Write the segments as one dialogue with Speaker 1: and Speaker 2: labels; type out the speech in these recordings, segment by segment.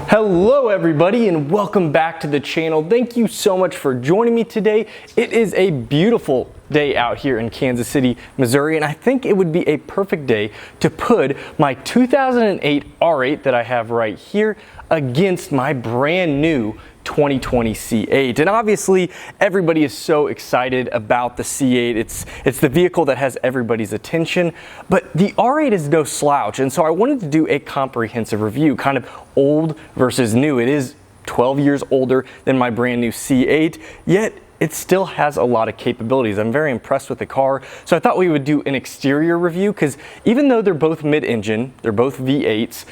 Speaker 1: Hello everybody and welcome back to the channel. Thank you so much for joining me today. It is a beautiful day out here in Kansas City, Missouri, and I think it would be a perfect day to put my 2008 R8 that I have right here against my brand new 2020 C8. And obviously everybody is so excited about the C8. It's the vehicle that has everybody's attention, but the R8 is no slouch, and so I wanted to do a comprehensive review, kind of old versus new. It is 12 years older than my brand new C8, yet it still has a lot of capabilities. I'm very impressed with the car, so I thought we would do an exterior review because even though they're both mid-engine, they're both V8s,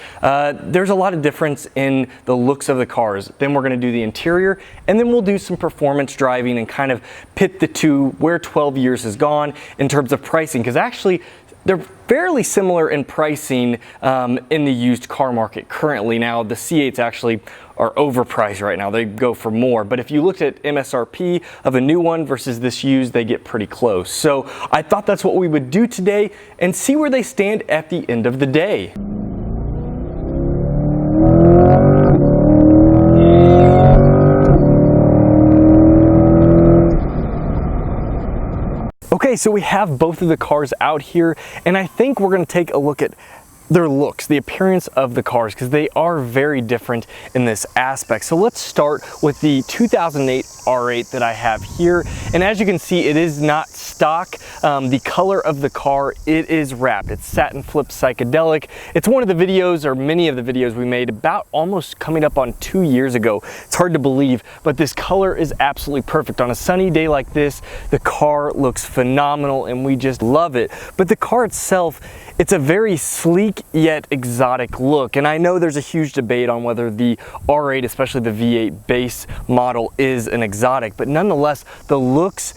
Speaker 1: there's a lot of difference in the looks of the cars. Then we're going to do the interior, and then we'll do some performance driving and kind of pit the two where 12 years has gone in terms of pricing, because actually they're fairly similar in pricing in the used car market currently. Now the C8s actually are overpriced right now. They go for more, but if you looked at MSRP of a new one versus this used, they get pretty close. So I thought that's what we would do today and see where they stand at the end of the day. Okay, so we have both of the cars out here, and I think we're going to take a look at their looks, the appearance of the cars, because they are very different in this aspect. So let's start with the 2008 R8 that I have here, and as you can see, it is not stock. The color of the car, it is wrapped. It's satin flip psychedelic. It's one of the videos, or many of the videos we made about almost coming up on 2 years ago. It's hard to believe, but this color is absolutely perfect. On a sunny day like this, the car looks phenomenal and we just love it. But the car itself, it's a very sleek yet exotic look, and I know there's a huge debate on whether the R8, especially the V8 base model, is an exotic, but nonetheless, the looks,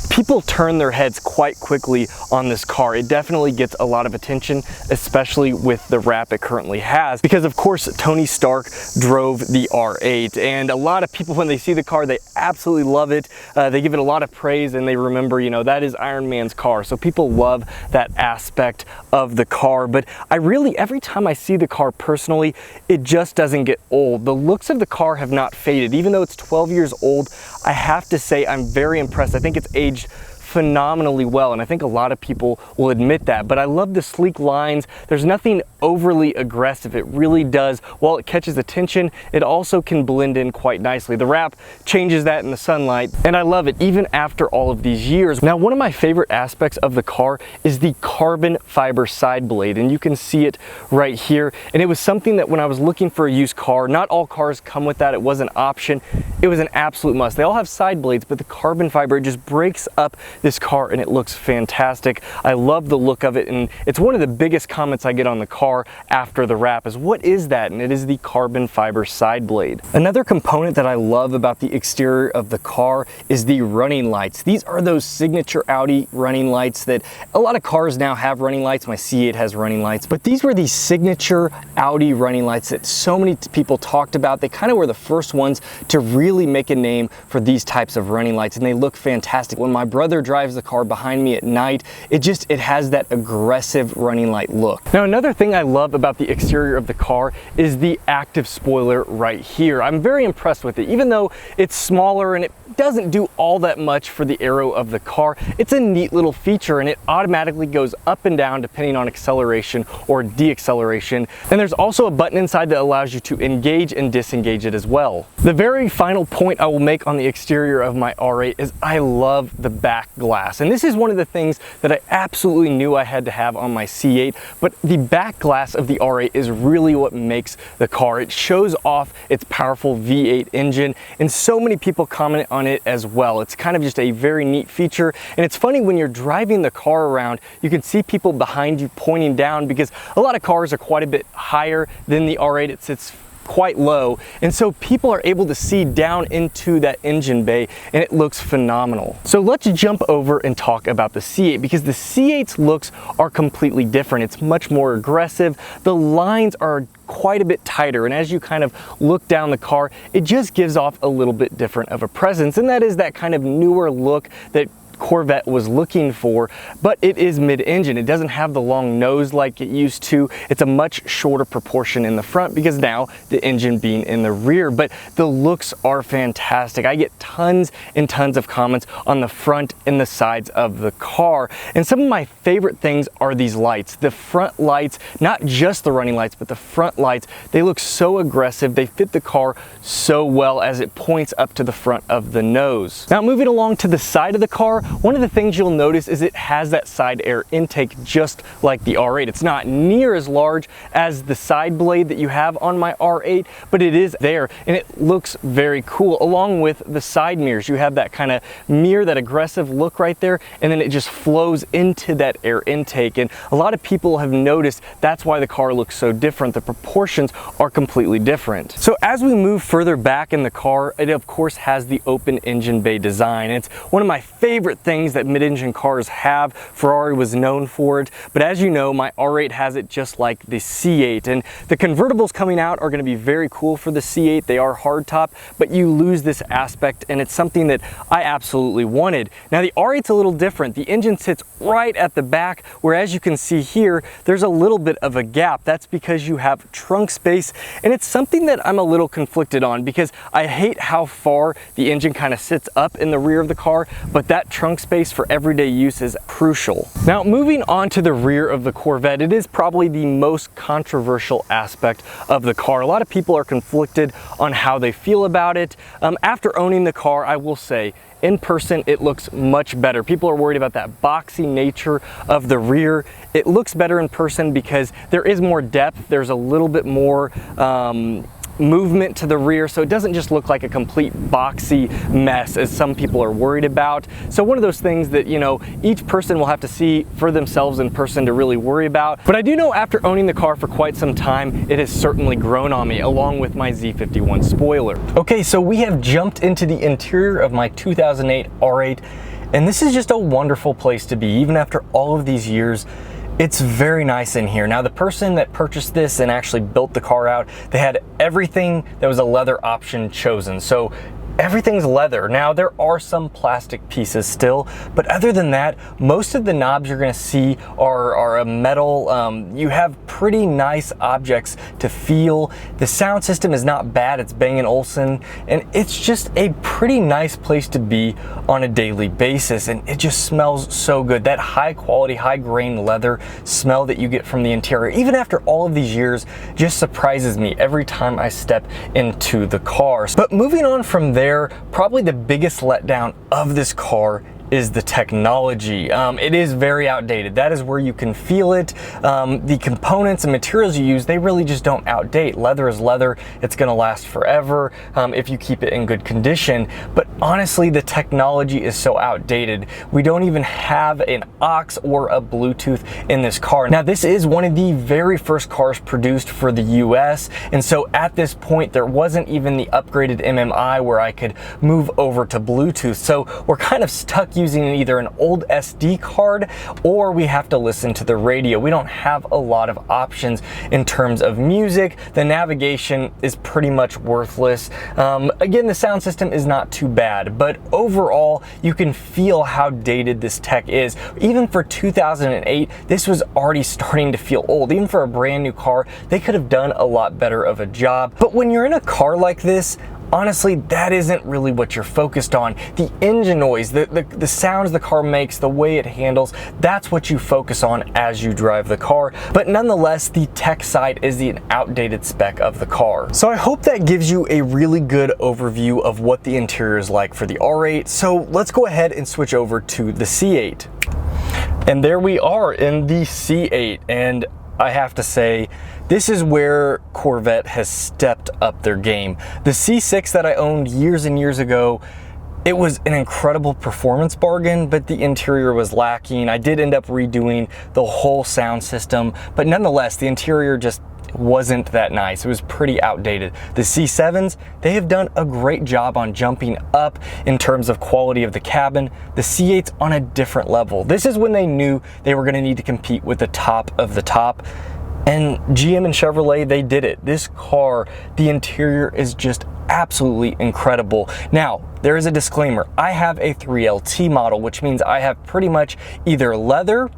Speaker 1: people turn their heads quite quickly on this car. It definitely gets a lot of attention, especially with the wrap it currently has, because of course Tony Stark drove the R8, and a lot of people, when they see the car, they absolutely love it. They give it a lot of praise, and they remember, you know, that is Iron Man's car. So people love that aspect of the car, but I really, every time I see the car personally, it just doesn't get old. The looks of the car have not faded. Even though it's 12 years old, I have to say I'm very impressed. I think it's aged phenomenally well, and I think a lot of people will admit that. But I love the sleek lines. There's nothing overly aggressive. It really does, while it catches attention, it also can blend in quite nicely. The wrap changes that in the sunlight, and I love it even after all of these years. Now, one of my favorite aspects of the car is the carbon fiber side blade, and you can see it right here. And it was something that when I was looking for a used car, not all cars come with that. It was an option. It was an absolute must. They all have side blades, but the carbon fiber, it just breaks up this car and it looks fantastic. I love the look of it, and it's one of the biggest comments I get on the car after the wrap is, what is that? And it is the carbon fiber side blade. Another component that I love about the exterior of the car is the running lights. These are those signature Audi running lights that a lot of cars now have running lights. My C8 has running lights, but these were the signature Audi running lights that so many people talked about. They kind of were the first ones to really make a name for these types of running lights, and they look fantastic. When my brother drives the car behind me at night, it has that aggressive running light look. Now, another thing I love about the exterior of the car is the active spoiler right here. I'm very impressed with it. Even though it's smaller and it doesn't do all that much for the aero of the car, it's a neat little feature, and it automatically goes up and down depending on acceleration or deacceleration. And there's also a button inside that allows you to engage and disengage it as well. The very final point I will make on the exterior of my R8 is I love the back glass. And this is one of the things that I absolutely knew I had to have on my C8, but the back glass of the R8 is really what makes the car. It shows off its powerful V8 engine, and so many people comment on it as well. It's kind of just a very neat feature, and it's funny when you're driving the car around, you can see people behind you pointing down, because a lot of cars are quite a bit higher than the R8. It sits quite low, and so people are able to see down into that engine bay, and it looks phenomenal. So let's jump over and talk about the C8, because the C8's looks are completely different. It's much more aggressive. The lines are quite a bit tighter, and as you kind of look down the car, it just gives off a little bit different of a presence, and that is that kind of newer look that Corvette was looking for, but it is mid-engine. It doesn't have the long nose like it used to. It's a much shorter proportion in the front because now the engine being in the rear, but the looks are fantastic. I get tons and tons of comments on the front and the sides of the car. And some of my favorite things are these lights. The front lights, not just the running lights, but the front lights, they look so aggressive. They fit the car so well as it points up to the front of the nose. Now moving along to the side of the car, one of the things you'll notice is it has that side air intake just like the R8. It's not near as large as the side blade that you have on my R8, but it is there and it looks very cool. Along with the side mirrors, you have that kind of mirror, that aggressive look right there, and then it just flows into that air intake. And a lot of people have noticed that's why the car looks so different. The proportions are completely different. So as we move further back in the car, it of course has the open engine bay design. It's one of my favorite things that mid-engine cars have. Ferrari was known for it, but as you know, my R8 has it just like the C8. And the convertibles coming out are going to be very cool for the C8. They are hardtop, but you lose this aspect, and it's something that I absolutely wanted. Now the R8's a little different. The engine sits right at the back, where as you can see here, there's a little bit of a gap. That's because you have trunk space, and it's something that I'm a little conflicted on because I hate how far the engine kind of sits up in the rear of the car, but that trunk space for everyday use is crucial. Now moving on to the rear of the Corvette, it is probably the most controversial aspect of the car. A lot of people are conflicted on how they feel about it. After owning the car, I will say, in person, it looks much better. People are worried about that boxy nature of the rear. It looks better in person because there is more depth. There's a little bit more movement to the rear, so it doesn't just look like a complete boxy mess as some people are worried about. So one of those things that, you know, each person will have to see for themselves in person to really worry about. But I do know after owning the car for quite some time, it has certainly grown on me, along with my Z51 spoiler. Okay, so we have jumped into the interior of my 2008 R8, and this is just a wonderful place to be, even after all of these years. It's very nice in here. Now, the person that purchased this and actually built the car out, they had everything that was a leather option chosen. So everything's leather. Now, there are some plastic pieces still, but other than that, most of the knobs you're gonna see are a metal. You have pretty nice objects to feel. The sound system is not bad. It's Bang & Olufsen, and it's just a pretty nice place to be on a daily basis, and it just smells so good. That high quality, high grain leather smell that you get from the interior, even after all of these years, just surprises me every time I step into the car. But moving on from there, probably the biggest letdown of this car is the technology. It is very outdated. That is where you can feel it. The components and materials you use, they really just don't outdate. Leather is leather. It's gonna last forever if you keep it in good condition. But honestly, the technology is so outdated. We don't even have an aux or a Bluetooth in this car. Now, this is one of the very first cars produced for the US, and so at this point, there wasn't even the upgraded MMI where I could move over to Bluetooth. So we're kind of stuck using either an old SD card or we have to listen to the radio. We don't have a lot of options in terms of music. The navigation is pretty much worthless. Again, the sound system is not too bad, but overall, you can feel how dated this tech is. Even for 2008, this was already starting to feel old. Even for a brand new car, they could have done a lot better of a job. But when you're in a car like this, honestly, that isn't really what you're focused on. The engine noise, the sounds the car makes, the way it handles, that's what you focus on as you drive the car. But nonetheless, the tech side is the outdated spec of the car. So I hope that gives you a really good overview of what the interior is like for the R8. So let's go ahead and switch over to the C8. And there we are in the C8, and I have to say, this is where Corvette has stepped up their game. The C6 that I owned years and years ago, it was an incredible performance bargain, but the interior was lacking. I did end up redoing the whole sound system, but nonetheless, the interior just wasn't that nice. It was pretty outdated. The C7s, they have done a great job on jumping up in terms of quality of the cabin. The C8's on a different level. This is when they knew they were going to need to compete with the top of the top. And GM and Chevrolet, they did it. This car, the interior is just absolutely incredible. Now, there is a disclaimer. I have a 3LT model, which means I have pretty much either leather,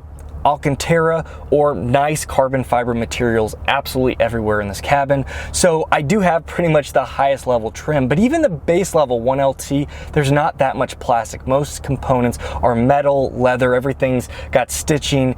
Speaker 1: Alcantara, or nice carbon fiber materials absolutely everywhere in this cabin. So I do have pretty much the highest level trim, but even the base level 1LT, there's not that much plastic. Most components are metal, leather, everything's got stitching.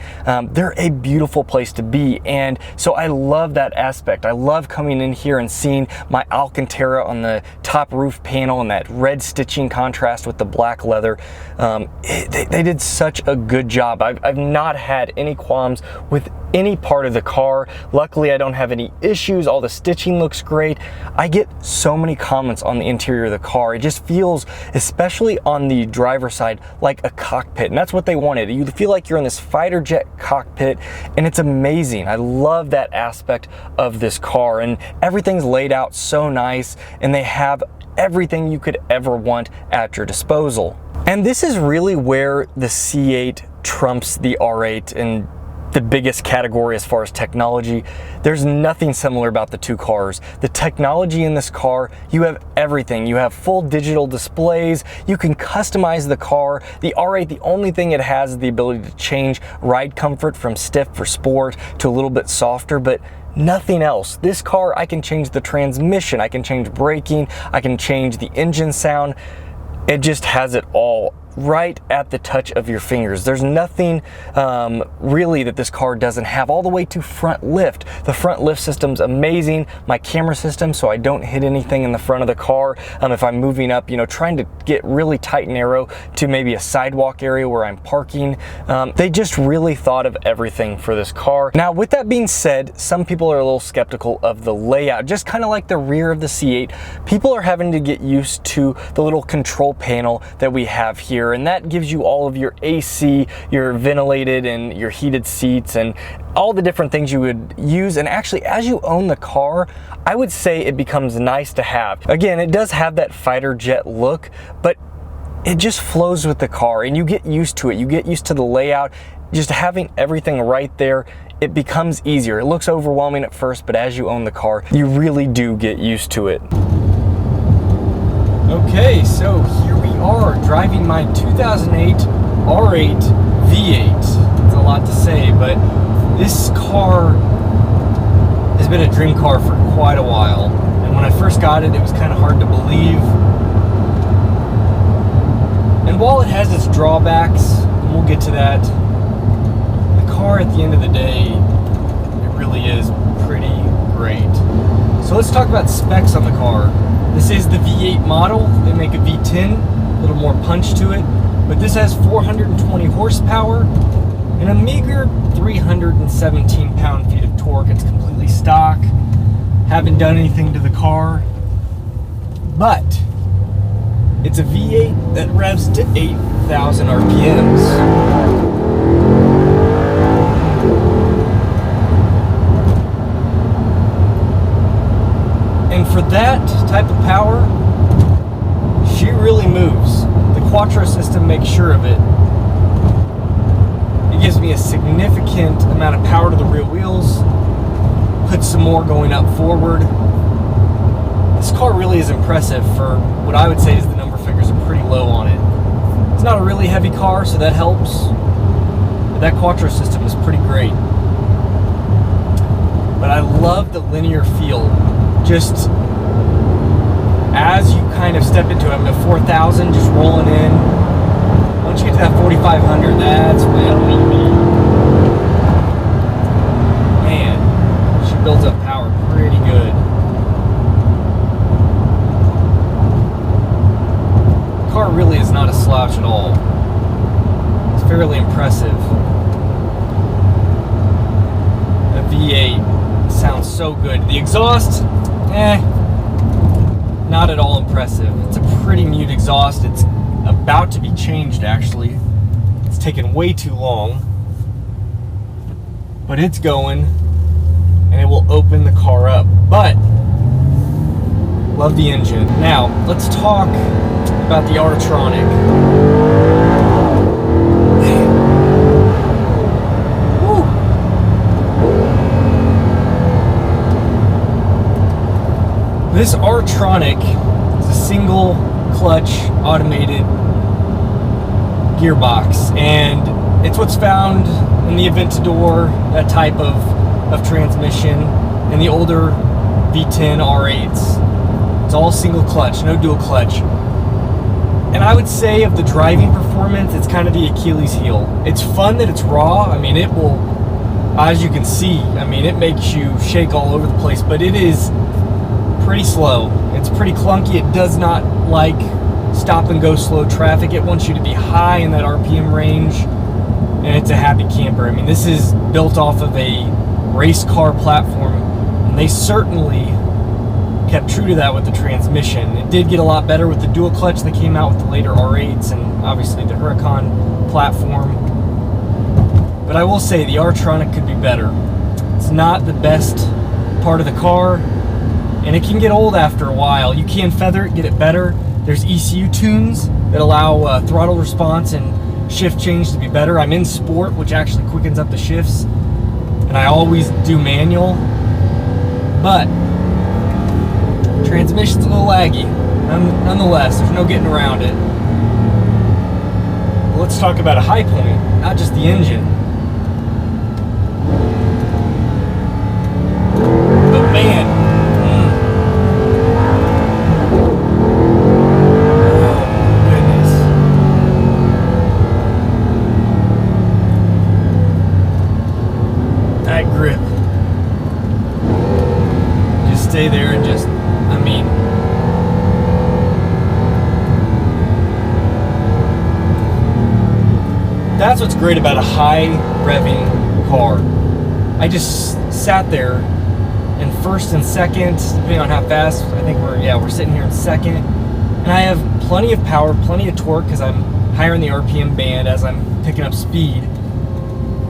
Speaker 1: They're a beautiful place to be, and so I love that aspect. I love coming in here and seeing my Alcantara on the top roof panel and that red stitching contrast with the black leather. They did such a good job. I've not had any qualms with any part of the car. Luckily, I don't have any issues. All the stitching looks great. I get so many comments on the interior of the car. It just feels, especially on the driver's side, like a cockpit, and that's what they wanted. You feel like you're in this fighter jet cockpit, and it's amazing. I love that aspect of this car, and everything's laid out so nice, and they have everything you could ever want at your disposal. And this is really where the C8 trumps the R8 in the biggest category as far as technology. There's nothing similar about the two cars. The technology in this car, you have everything. You have full digital displays. You can customize the car. The R8, the only thing it has is the ability to change ride comfort from stiff for sport to a little bit softer, but nothing else. This car, I can change the transmission, I can change braking, I can change the engine sound. It just has it all right at the touch of your fingers. There's nothing really that this car doesn't have, all the way to front lift. The front lift system's amazing. My camera system, so I don't hit anything in the front of the car. If I'm moving up, you know, trying to get really tight and narrow to maybe a sidewalk area where I'm parking. They just really thought of everything for this car. Now, with that being said, some people are a little skeptical of the layout, just kind of like the rear of the C8. People are having to get used to the little control panel that we have here, and that gives you all of your AC, your ventilated and your heated seats, and all the different things you would use. And actually, as you own the car, I would say it becomes nice to have. Again, it does have that fighter jet look, but it just flows with the car, and you get used to it. You get used to the layout. Just having everything right there, it becomes easier. It looks overwhelming at first, but as you own the car, you really do get used to it. Okay, so here we are driving my 2008 R8 V8. It's a lot to say, but this car has been a dream car for quite a while. And when I first got it, it was kind of hard to believe. And while it has its drawbacks, and we'll get to that, the car at the end of the day, it really is pretty great. So let's talk about specs on the car. This is the V8 model. They make a V10, a little more punch to it, but this has 420 horsepower and a meager 317 pound-feet of torque. It's completely stock. Haven't done anything to the car, but it's a V8 that revs to 8,000 RPMs. And for that type of power, she really moves. The Quattro system makes sure of it. It gives me a significant amount of power to the rear wheels, puts some more going up forward. This car really is impressive for what I would say is the number figures are pretty low on it. It's not a really heavy car, so that helps. But that Quattro system is pretty great. But I love the linear feel. Just as you kind of step into it, I'm at 4,000, just rolling in. Once you get to that 4,500, that's when man, she builds up power pretty good. The car really is not a slouch at all. It's fairly impressive. The V8 sounds so good. The exhaust, not at all impressive. It's a pretty mute exhaust. It's about to be changed, actually. It's taken way too long, but it's going, and it will open the car up. But love the engine. Now let's talk about the R-Tronic. This R-Tronic is a single clutch automated gearbox, and it's what's found in the Aventador, that type of transmission, and the older V10 R8s. It's all single clutch, no dual clutch. And I would say of the driving performance, it's kind of the Achilles heel. It's fun that it's raw. I mean, it will, as you can see, I mean, it makes you shake all over the place, but it is pretty slow. It's pretty clunky. It does not like stop and go slow traffic. It wants you to be high in that RPM range, and it's a happy camper. I mean, this is built off of a race car platform, and they certainly kept true to that with the transmission. It did get a lot better with the dual clutch that came out with the later R8s and obviously the Huracan platform. But I will say the R-Tronic could be better. It's not the best part of the car, and it can get old after a while. You can feather it, get it better. There's ECU tunes that allow throttle response and shift change to be better. I'm in sport, which actually quickens up the shifts, and I always do manual. But transmission's a little laggy. Nonetheless, there's no getting around it. Let's talk about a high point, not just the engine. But man, oh goodness. That grip. Just stay there and just, I mean, that's what's great about a high revving car. I just sat there in first and second, depending on how fast. I think we're sitting here in second, and I have plenty of power, plenty of torque, because I'm higher in the RPM band as I'm picking up speed,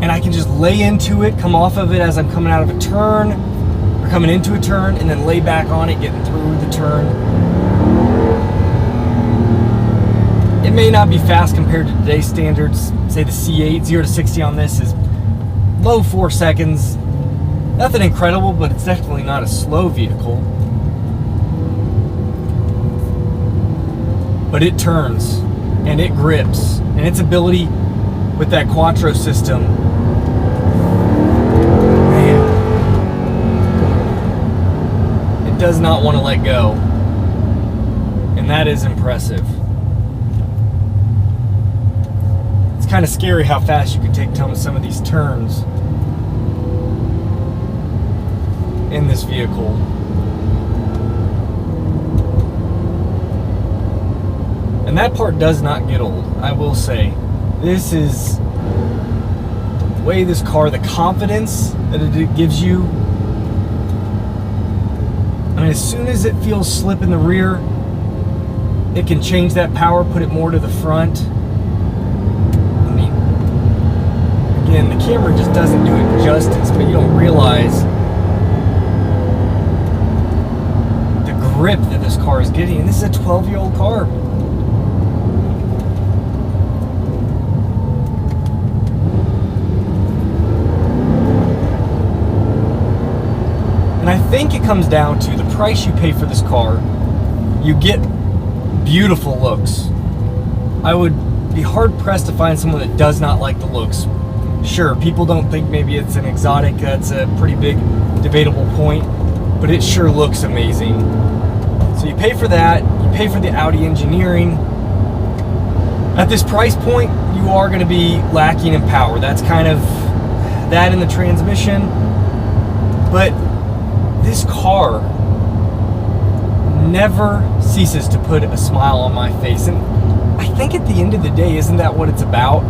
Speaker 1: and I can just lay into it, come off of it as I'm coming out of a turn, or coming into a turn, and then lay back on it, getting through the turn. It may not be fast compared to today's standards. Say the C8, 0 to 60 on this is low 4 seconds. Nothing incredible, but it's definitely not a slow vehicle. But it turns, and it grips, and its ability with that Quattro system, man, it does not want to let go. And that is impressive. It's kind of scary how fast you can take some of these turns in this vehicle. And that part does not get old, I will say. This is the way this car, the confidence that it gives you. I mean, as soon as it feels slip in the rear, it can change that power, put it more to the front. I mean, again, the camera just doesn't do it justice, but you don't realize the grip that this car is getting. And this is a 12-year-old car. And I think it comes down to the price you pay for this car. You get beautiful looks. I would be hard-pressed to find someone that does not like the looks. Sure, people don't think maybe it's an exotic. That's a pretty big debatable point, but it sure looks amazing. So you pay for that, you pay for the Audi engineering. At this price point, you are going to be lacking in power. That's kind of that in the transmission. But this car never ceases to put a smile on my face. And I think at the end of the day, isn't that what it's about?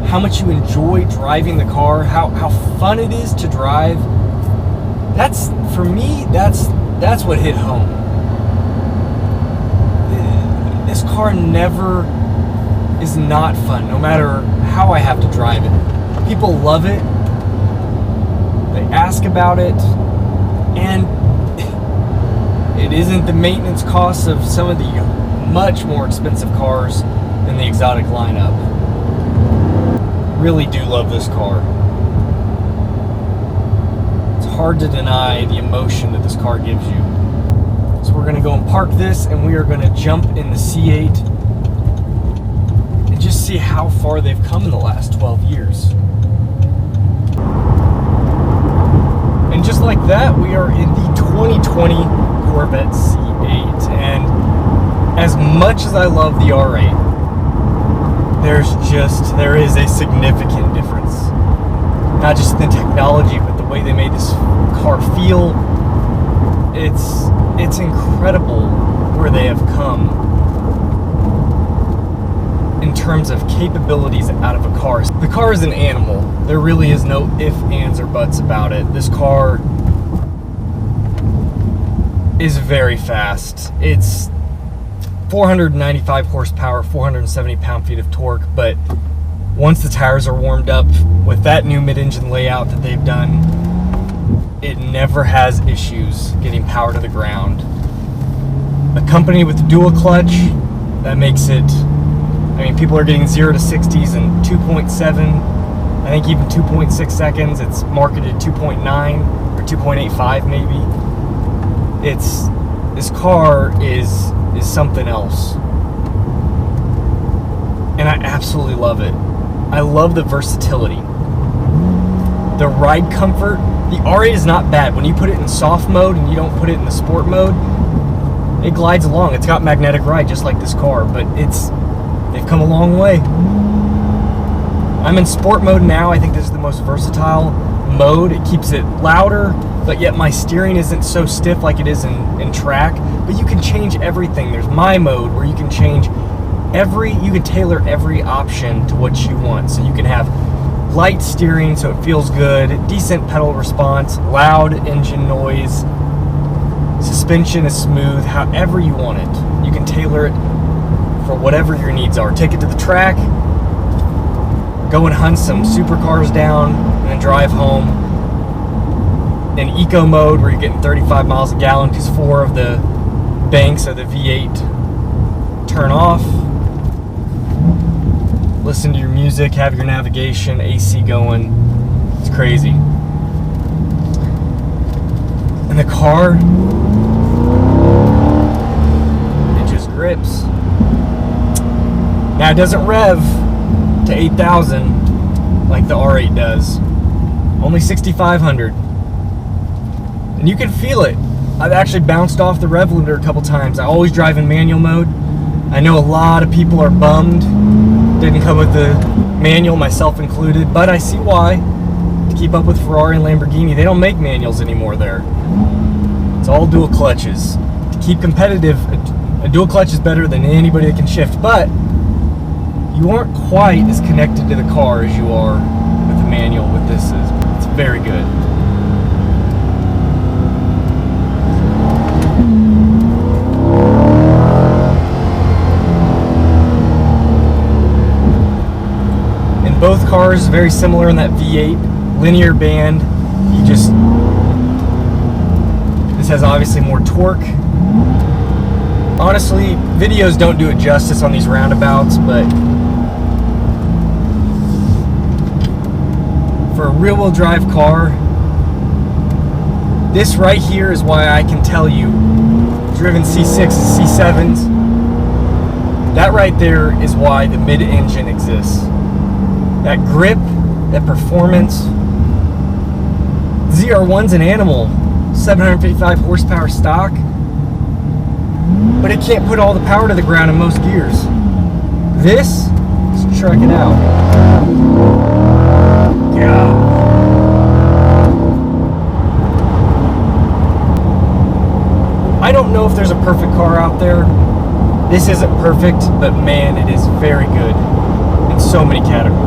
Speaker 1: How much you enjoy driving the car, how fun it is to drive. That's, for me, that's what hit home. This car never is not fun, no matter how I have to drive it. People love it. They ask about it. And it isn't the maintenance costs of some of the much more expensive cars in the exotic lineup. Really do love this car. It's hard to deny the emotion that this car gives you. we're gonna go and park this, and we are gonna jump in the C8 and just see how far they've come in the last 12 years. And just like that, we are in the 2020 Corvette C8. And as much as I love the R8, there is a significant difference. Not just in the technology, but the way they made this car feel. It's incredible where they have come in terms of capabilities out of a car. The car is an animal. There really is no ifs, ands, or buts about it. This car is very fast. It's 495 horsepower, 470 pound-feet of torque, but once the tires are warmed up with that new mid-engine layout that they've done, it never has issues getting power to the ground. Accompanied with the dual clutch, that makes it, I mean, people are getting 0 to 60s in 2.7, I think even 2.6 seconds. It's marketed 2.9 or 2.85 maybe. This car is something else. And I absolutely love it. I love the versatility. The ride comfort, the R8 is not bad. When you put it in soft mode and you don't put it in the sport mode, it glides along. It's got magnetic ride just like this car, but they've come a long way. I'm in sport mode now. I think this is the most versatile mode. It keeps it louder, but yet my steering isn't so stiff like it is in track. But you can change everything. There's my mode where you can change you can tailor every option to what you want. So you can have light steering so it feels good, decent pedal response, loud engine noise, suspension is smooth, however you want it. You can tailor it for whatever your needs are. Take it to the track, go and hunt some supercars down, and then drive home. In eco mode, where you're getting 35 miles a gallon because 4 of the banks of the V8 turn off. Listen to your music, have your navigation, AC going. It's crazy. And the car, it just grips. Now it doesn't rev to 8,000 like the R8 does. Only 6,500. And you can feel it. I've actually bounced off the rev limiter a couple times. I always drive in manual mode. I know a lot of people are bummed didn't come with the manual, myself included, but I see why. To keep up with Ferrari and Lamborghini, they don't make manuals anymore there. It's all dual clutches. To keep competitive, a dual clutch is better than anybody that can shift, but you aren't quite as connected to the car as you are with the manual with this. It's very good. Both cars very similar in that V8 linear band. This has obviously more torque. Honestly, videos don't do it justice on these roundabouts, but for a rear-wheel drive car, this right here is why I can tell you, driven C6s, C7s, that right there is why the mid-engine exists. That grip, that performance. ZR1's an animal, 755 horsepower stock, but it can't put all the power to the ground in most gears. This, let's check it out. Yeah. I don't know if there's a perfect car out there. This isn't perfect, but man, it is very good in so many categories.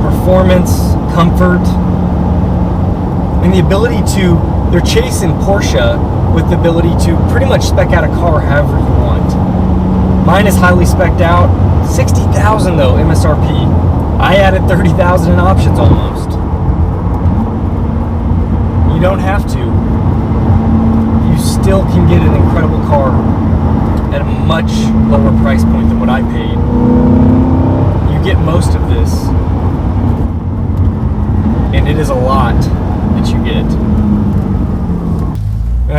Speaker 1: Performance, comfort, and the ability to, they're chasing Porsche with the ability to pretty much spec out a car however you want. Mine is highly spec'd out, 60,000 though, MSRP. I added 30,000 in options almost. You don't have to. You still can get an incredible car at a much lower price point than what I paid. You get most of this, and it is a lot that you get.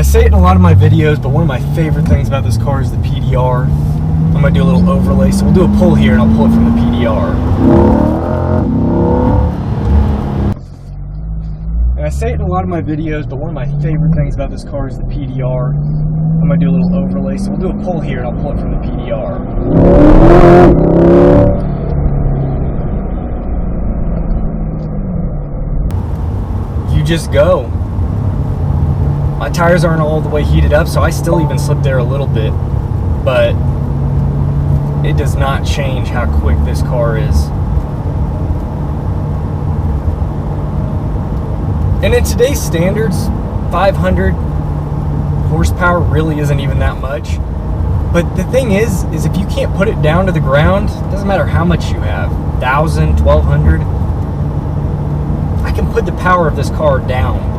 Speaker 1: say it in a lot of my videos, but one of my favorite things about this car is the PDR. I'm gonna do a little overlay, so we'll do a pull here and I'll pull it from the PDR. And I say it in a lot of my videos, but one of my favorite things about this car is the PDR. I'm gonna do a little overlay, so we'll do a pull here and I'll pull it from the PDR. You just go. My tires aren't all the way heated up, so I still even slip there a little bit, but it does not change how quick this car is. And in today's standards, 500 horsepower really isn't even that much. But the thing is if you can't put it down to the ground, it doesn't matter how much you have, 1,000, 1,200, I can put the power of this car down.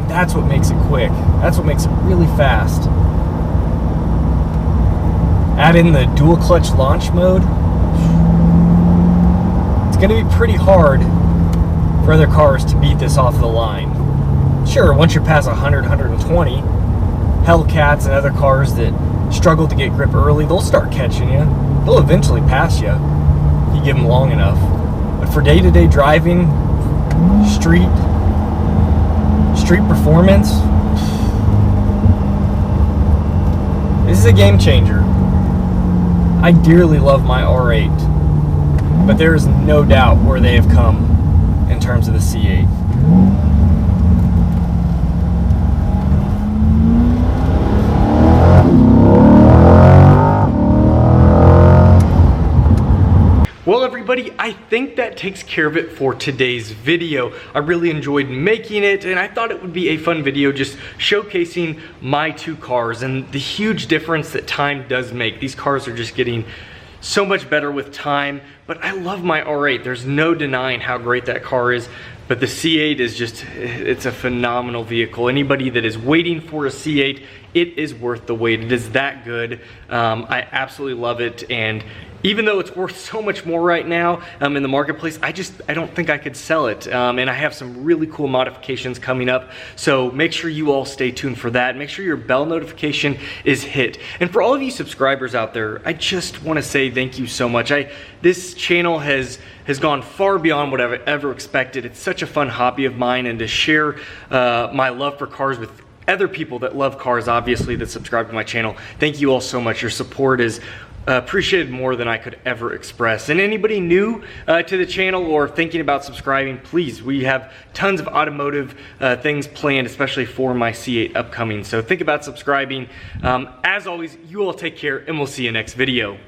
Speaker 1: That's what makes it quick. That's what makes it really fast. Add in the dual clutch launch mode. It's going to be pretty hard for other cars to beat this off the line. Sure, once you're past 100, 120, Hellcats and other cars that struggle to get grip early, they'll start catching you. They'll eventually pass you if you give them long enough. But for day-to-day driving, street performance, this is a game changer. I dearly love my R8, but there is no doubt where they have come in terms of the C8. Well, everybody, I think that takes care of it for today's video. I really enjoyed making it, and I thought it would be a fun video just showcasing my two cars and the huge difference that time does make. These cars are just getting so much better with time, but I love my R8. There's no denying how great that car is, but the C8 is just, it's a phenomenal vehicle. Anybody that is waiting for a C8, it is worth the wait. It is that good. I absolutely love it, and even though it's worth so much more right now in the marketplace, I don't think I could sell it. And I have some really cool modifications coming up. So make sure you all stay tuned for that. Make sure your bell notification is hit. And for all of you subscribers out there, I just want to say thank you so much. This channel has gone far beyond what I've ever expected. It's such a fun hobby of mine, and to share my love for cars with other people that love cars, obviously, that subscribe to my channel. Thank you all so much. Your support is appreciated more than I could ever express. And anybody new to the channel or thinking about subscribing, please, we have tons of automotive things planned, especially for my C8 upcoming. So think about subscribing. As always, you all take care, and we'll see you next video.